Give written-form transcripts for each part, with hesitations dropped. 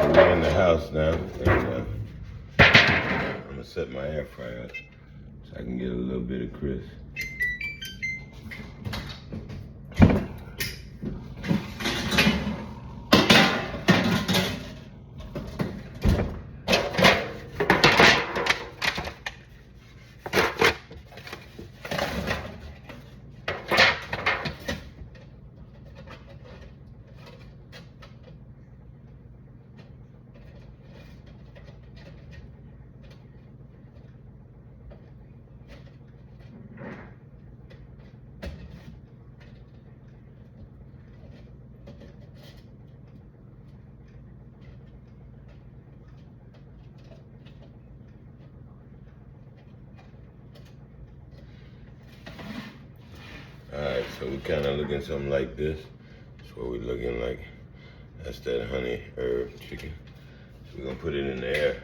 So we're in the house now, and I'm gonna set my air fryer up so I can get a little bit of crisp. Alright, so we kind of looking something like this. That's what we're looking like. That's that honey herb chicken. So we're gonna put it in the air,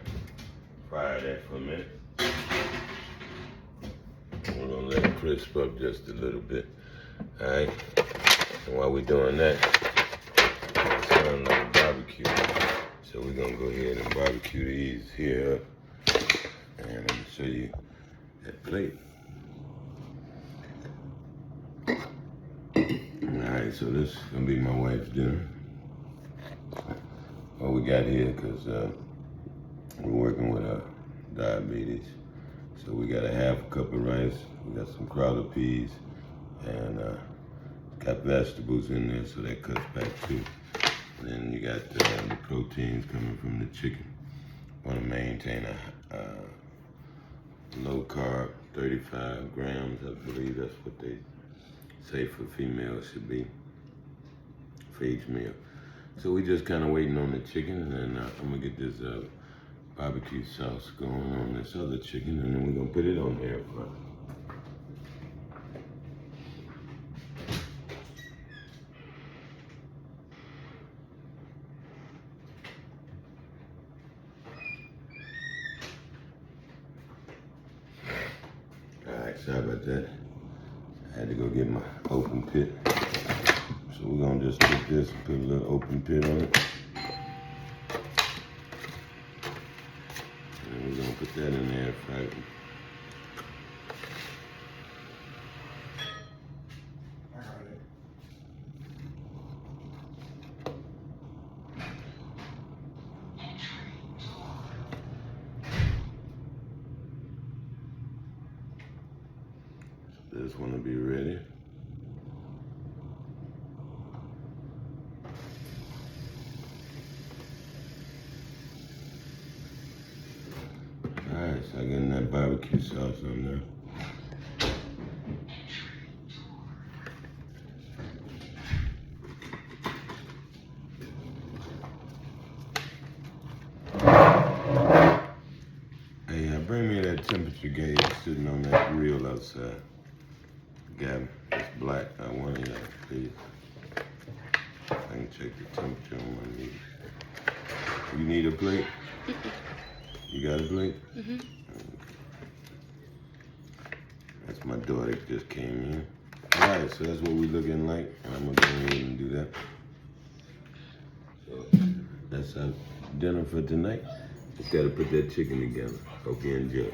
fry that for a minute. We're gonna let it crisp up just a little bit. Alright, and while we're doing that, it's sounding like barbecue. So we're gonna go ahead and barbecue these here up. And I'm gonna show you that plate. Alright, so this is gonna be my wife's dinner. What we got here, cause we're working with diabetes. So we got a half a cup of rice, we got some crowder peas, and got vegetables in there, so that cuts back too. And then you got the proteins coming from the chicken. Want to maintain a low carb, 35 grams, I believe that's what they say for females should be for each meal. So we just kind of waiting on the chicken, and I'm gonna get this barbecue sauce going on this other chicken, and then we're gonna put it on the air fryer. Alright, sorry about that. I had to go get my open pit. So we're gonna just take this and put a little open pit on it. And we're gonna put that in the air fryer. This one will be ready. Alright, so I'm getting that barbecue sauce on there. Hey, bring me that temperature gauge sitting on that grill outside. Gavin, it's black. I want it, please. I can check the temperature on my meat. You need a plate? You got a plate? Mm-hmm. That's my daughter that just came in. All right, so that's what we're looking like, and I'm gonna go ahead and do that. So that's our dinner for tonight. Just gotta put that chicken together. Hope you enjoy.